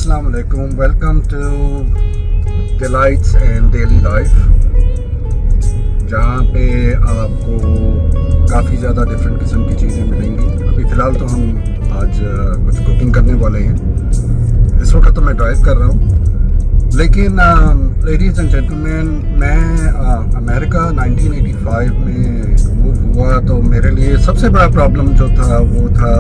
अस्सलाम वालेकुम, welcome to delights and daily life, जहाँ पे आपको काफ़ी ज़्यादा डिफरेंट किस्म की चीज़ें मिलेंगी। अभी फ़िलहाल तो हम आज कुछ कुकिंग करने वाले हैं। इस वक्त तो मैं ड्राइव कर रहा हूँ, लेकिन लेडीज़ एंड जेंटलमैन, मैं अमेरिका 1985 में मूव हुआ, तो मेरे लिए सबसे बड़ा प्रॉब्लम जो था वो था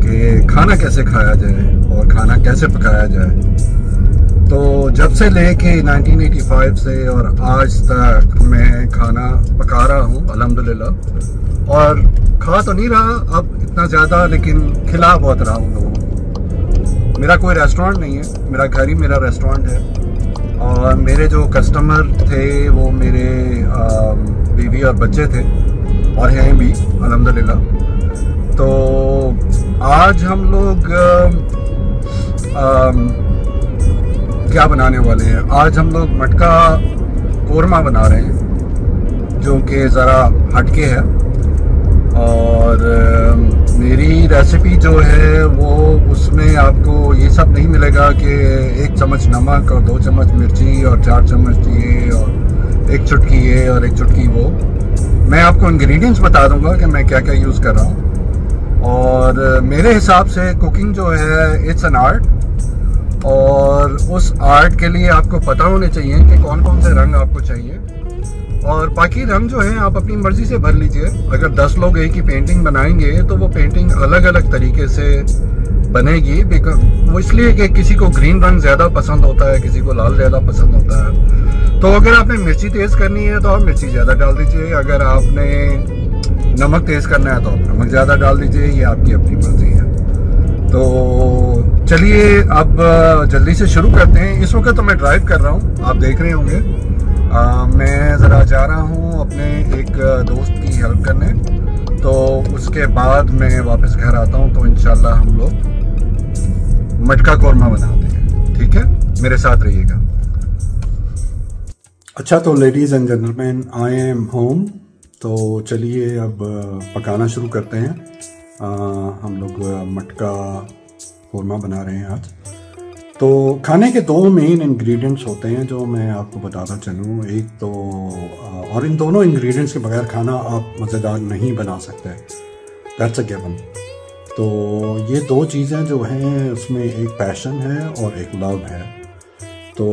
कि खाना कैसे खाया जाए और खाना कैसे पकाया जाए। तो जब से लेके 1985 से और आज तक मैं खाना पका रहा हूँ अल्हम्दुलिल्लाह, और खा तो नहीं रहा अब इतना ज़्यादा, लेकिन खिला बहुत रहा हूँ लोगों को। मेरा कोई रेस्टोरेंट नहीं है, मेरा घर ही मेरा रेस्टोरेंट है, और मेरे जो कस्टमर थे वो मेरे बीवी और बच्चे थे और हैं भी अल्हम्दुलिल्लाह। तो आज हम लोग क्या बनाने वाले हैं? आज हम लोग मटका कोरमा बना रहे हैं, जो कि ज़रा हटके है। और मेरी रेसिपी जो है वो उसमें आपको ये सब नहीं मिलेगा कि 1 चम्मच नमक और 2 चम्मच मिर्ची और 4 चम्मच ये और 1 चुटकी ये और 1 चुटकी वो। मैं आपको इंग्रेडिएंट्स बता दूंगा कि मैं क्या क्या यूज़ कर रहा हूँ। और मेरे हिसाब से कुकिंग जो है इट्स एन आर्ट, और उस आर्ट के लिए आपको पता होने चाहिए कि कौन कौन से रंग आपको चाहिए, और बाकी रंग जो है आप अपनी मर्जी से भर लीजिए। अगर 10 लोग एक ही पेंटिंग बनाएंगे तो वो पेंटिंग अलग अलग तरीके से बनेगी, वो इसलिए कि किसी को ग्रीन रंग ज़्यादा पसंद होता है, किसी को लाल ज़्यादा पसंद होता है। तो अगर आपने मिर्ची तेज़ करनी है तो आप मिर्ची ज़्यादा डाल दीजिए, अगर आपने नमक तेज़ करना है तो आप नमक ज़्यादा डाल दीजिए, ये आपकी अपनी मर्जी है। तो चलिए अब जल्दी से शुरू करते हैं। इस वक्त तो मैं ड्राइव कर रहा हूँ, आप देख रहे होंगे। मैं ज़रा जा रहा हूँ अपने एक दोस्त की हेल्प करने, तो उसके बाद मैं वापस घर आता हूँ, तो इंशाल्लाह हम लोग मटका कोरमा बनाते हैं। ठीक है, मेरे साथ रहिएगा। अच्छा, तो ladies and gentleman, I am home. तो चलिए अब पकाना शुरू करते हैं। हम लोग मटका कोरमा बना रहे हैं आज। तो खाने के 2 मेन इंग्रेडिएंट्स होते हैं जो मैं आपको बताता चलूँ। एक तो और इन दोनों इंग्रेडिएंट्स के बगैर खाना आप मज़ेदार नहीं बना सकते, दैट्स अ गिवन। तो ये 2 चीज़ें जो हैं उसमें एक पैशन है और एक लव है। तो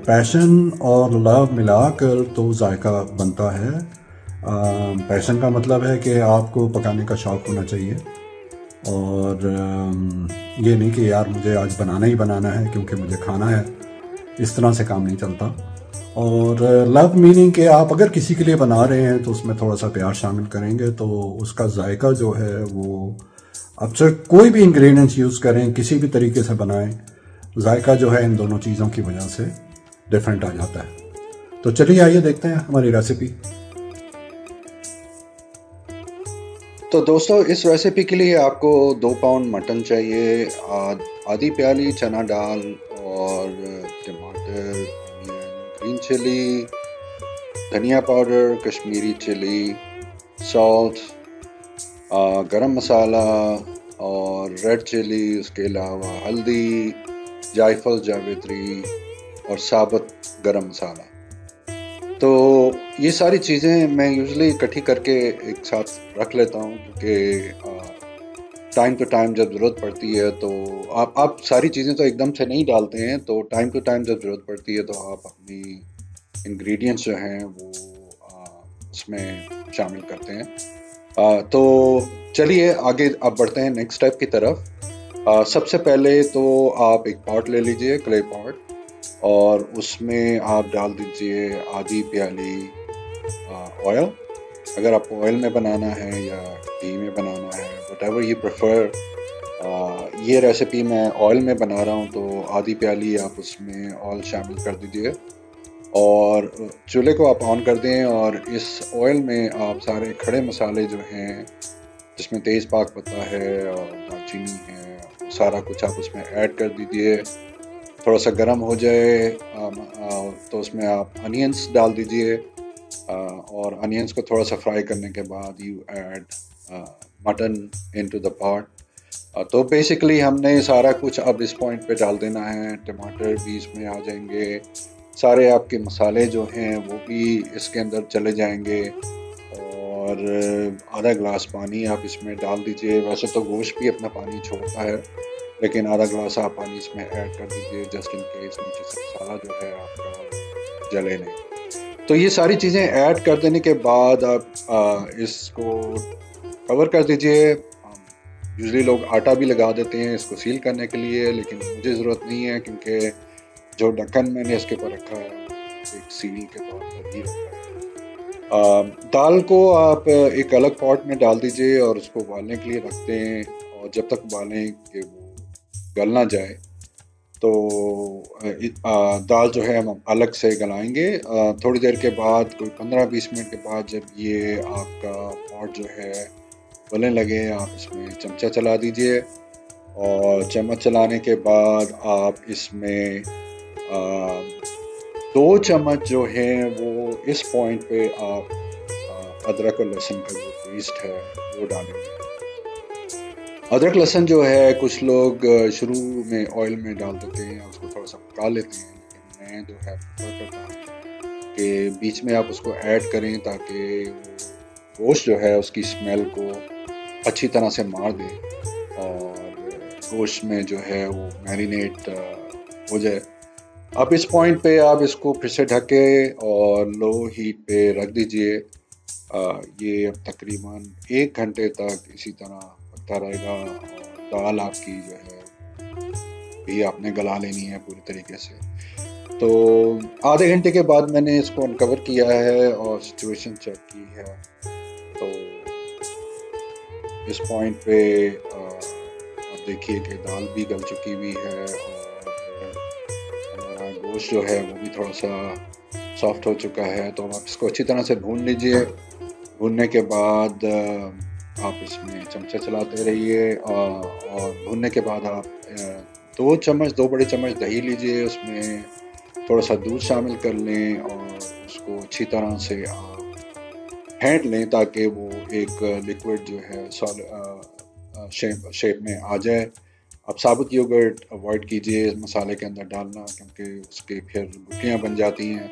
पैशन और लव मिलाकर तो जायका बनता है। पैशन का मतलब है कि आपको पकाने का शौक़ होना चाहिए, और ये नहीं कि यार मुझे आज बनाना ही बनाना है क्योंकि मुझे खाना है, इस तरह से काम नहीं चलता। और लव मीनिंग कि आप अगर किसी के लिए बना रहे हैं तो उसमें थोड़ा सा प्यार शामिल करेंगे, तो उसका जायका जो है वो, अब चाहे कोई भी इंग्रेडिएंट्स यूज़ करें, किसी भी तरीके से बनाएं, जायका जो है इन दोनों चीज़ों की वजह से डिफरेंट आ जाता है। तो चलिए आइए देखते हैं हमारी रेसिपी। तो दोस्तों, इस रेसिपी के लिए आपको 2 पाउंड मटन चाहिए, आधी प्याली चना दाल और टमाटर, ग्रीन चिली, धनिया पाउडर, कश्मीरी चिली, सॉल्ट, गरम मसाला और रेड चिली, उसके अलावा हल्दी, जायफल, जावित्री और साबुत गरम मसाला। तो ये सारी चीज़ें मैं यूजुअली इकट्ठी करके एक साथ रख लेता हूँ, क्योंकि टाइम टू टाइम जब ज़रूरत पड़ती है तो आप सारी चीज़ें तो एकदम से नहीं डालते हैं, तो टाइम टू टाइम जब ज़रूरत पड़ती है तो आप अपनी इंग्रेडिएंट्स जो हैं वो उसमें शामिल करते हैं। तो चलिए आगे अब बढ़ते हैं नेक्स्ट स्टेप की तरफ। सबसे पहले तो आप एक पॉट ले लीजिए, क्ले पॉट, और उसमें आप डाल दीजिए आधी प्याली ऑयल। अगर आपको ऑयल में बनाना है या घी में बनाना है, व्हाटएवर यू प्रेफर। ये रेसिपी मैं ऑयल में बना रहा हूँ, तो आधी प्याली आप उसमें ऑयल शामिल कर दीजिए और चूल्हे को आप ऑन कर दें। और इस ऑयल में आप सारे खड़े मसाले जो हैं, जिसमें तेज़ पाक पत्ता है और दालचीनी है, सारा कुछ आप उसमें ऐड कर दीजिए। थोड़ा सा गर्म हो जाए तो उसमें आप अनियंस डाल दीजिए, और अनियंस को थोड़ा सा फ्राई करने के बाद you add mutton into the pot. तो बेसिकली हमने सारा कुछ अब इस पॉइंट पे डाल देना है। टमाटर भी इसमें आ जाएंगे, सारे आपके मसाले जो हैं वो भी इसके अंदर चले जाएंगे, और आधा ग्लास पानी आप इसमें डाल दीजिए। वैसे तो गोश्त भी अपना पानी छोड़ता है, लेकिन आधा ग्लास आप पानी इसमें ऐड कर दीजिए जस्ट इन केस नीचे से मसाला जो है आपका जले नहीं। तो ये सारी चीज़ें ऐड कर देने के बाद आप इसको कवर कर दीजिए। यूजली लोग आटा भी लगा देते हैं इसको सील करने के लिए, लेकिन मुझे ज़रूरत नहीं है, क्योंकि जो ढक्कन मैंने इसके ऊपर रखा है एक सील के तौर पर ही रखा है। दाल को आप एक अलग पॉट में डाल दीजिए और उसको उबालने के लिए रखते हैं, और जब तक उबालें कि वो गल ना जाए, तो दाल जो है हम अलग से गलाएंगे। थोड़ी देर के बाद, कोई 15-20 मिनट के बाद, जब ये आपका पॉट जो है उबलने लगे, आप इसमें चमचा चला दीजिए, और चम्मच चलाने के बाद आप इसमें 2 चम्मच जो है वो इस पॉइंट पे आप अदरक और लहसुन का जो पेस्ट है वो डालेंगे। अदरक लहसुन जो है कुछ लोग शुरू में ऑयल में डाल देते हैं, उसको थोड़ा सा पका लेते हैं, लेकिन मैं जो है प्रेफर करता हूँ कि बीच में आप उसको ऐड करें, ताकि गोश्त जो है उसकी स्मेल को अच्छी तरह से मार दे और गोश्त में जो है वो मैरिनेट हो जाए। अब इस पॉइंट पे आप इसको फिर से ढके और लो हीट पे रख दीजिए। ये अब तकरीबन 1 घंटे तक इसी तरह पकता रहेगा, और दाल आपकी जो है ये आपने गला लेनी है पूरी तरीके से। तो आधे घंटे के बाद मैंने इसको अनकवर किया है और सिचुएशन चेक की है, तो इस पॉइंट पे आप देखिए कि दाल भी गल चुकी हुई है, और हमारा गोश्त जो है वो भी थोड़ा सा सॉफ्ट हो चुका है। तो आप इसको अच्छी तरह से भून लीजिए। भूनने के बाद आप इसमें चमचा चलाते रहिए, और भूनने के बाद आप 2 बड़े चम्मच दही लीजिए, उसमें थोड़ा सा दूध शामिल कर लें, और उसको अच्छी तरह से आप फेंट लें, ताकि वो एक लिक्विड जो है शेप में आ जाए। अब साबुत योगर्ट अवॉइड कीजिए इस मसाले के अंदर डालना, क्योंकि उसके फिर गुठलियाँ बन जाती हैं।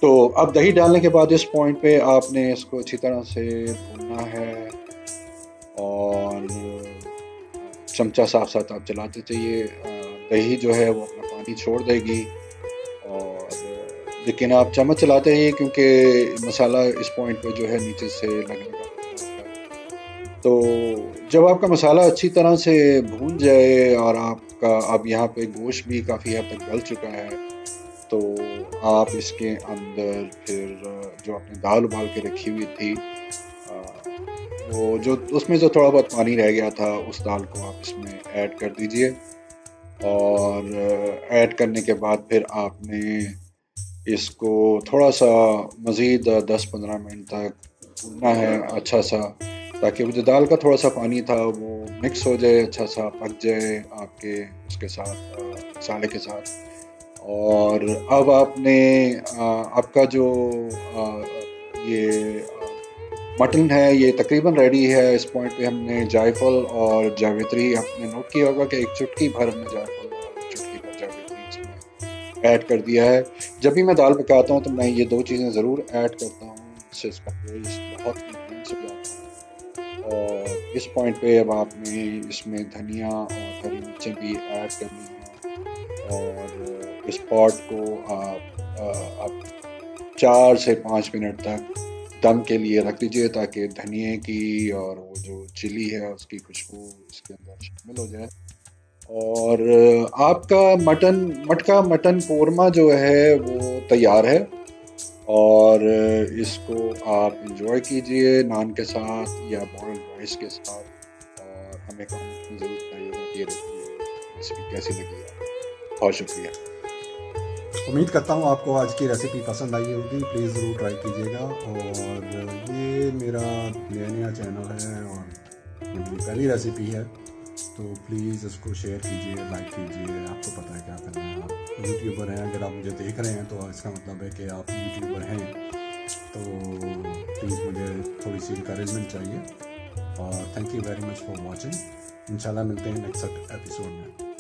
तो अब दही डालने के बाद इस पॉइंट पे आपने इसको अच्छी तरह से भूनना है, और चमचा साथ साथ आप चलाते चाहिए। दही जो है वो अपना पानी छोड़ देगी, लेकिन आप चम्मच चलाते हैं क्योंकि मसाला इस पॉइंट पे जो है नीचे से लगने का है। तो जब आपका मसाला अच्छी तरह से भून जाए और आपका अब यहाँ पे गोश्त भी काफ़ी हद तक गल चुका है, तो आप इसके अंदर फिर जो आपने दाल उबाल के रखी हुई थी, वो जो उसमें जो थोड़ा बहुत पानी रह गया था, उस दाल को आप इसमें ऐड कर दीजिए। और ऐड करने के बाद फिर आपने इसको थोड़ा सा मज़ीद 10-15 मिनट तक भूनना है अच्छा सा, ताकि वो जो दाल का थोड़ा सा पानी था वो मिक्स हो जाए, अच्छा सा पक जाए आपके उसके साथ मसाले के साथ। और अब आपने आपका जो ये मटन है ये तकरीबन रेडी है। इस पॉइंट पे हमने जायफल और जावित्री, आपने नोट किया होगा कि 1 चुटकी भर हमने जायफल और 1 चुटकी भर जावित्री इसमें ऐड कर दिया है। जब भी मैं दाल पकाता हूँ तो मैं ये 2 चीज़ें ज़रूर ऐड करता हूँ, इससे इसका टेस्ट बहुत इंटेंस हो जाता है। और इस पॉइंट पे अब आपने इसमें धनिया और हरी मिर्चें भी ऐड करनी है, और इस पॉट को आप 4 से 5 मिनट तक दम के लिए रख दीजिए, ताकि धनिए की और वो जो चिली है उसकी खुशबू इसके अंदर शामिल हो जाए। और आपका मटन कोरमा जो है वो तैयार है, और इसको आप इंजॉय कीजिए नान के साथ या बॉइल्ड राइस के साथ। और हमें कमेंट में ज़रूर बताइएगा कि रेसिपी कैसी लगी है। बहुत शुक्रिया। उम्मीद करता हूँ आपको आज की रेसिपी पसंद आई होगी। प्लीज़ ज़रूर ट्राई कीजिएगा। और ये मेरा नया चैनल है और ये मेरी पहली रेसिपी है, तो प्लीज़ इसको शेयर कीजिए, लाइक कीजिए। आपको पता है क्या करना है, आप यूट्यूबर हैं, अगर आप मुझे देख रहे हैं तो इसका मतलब है कि आप यूट्यूबर हैं। तो प्लीज़ मुझे थोड़ी सी इंकरेजमेंट चाहिए। और thank you very much for watching. इंशाल्लाह मिलते हैं नेक्स्ट एपिसोड में।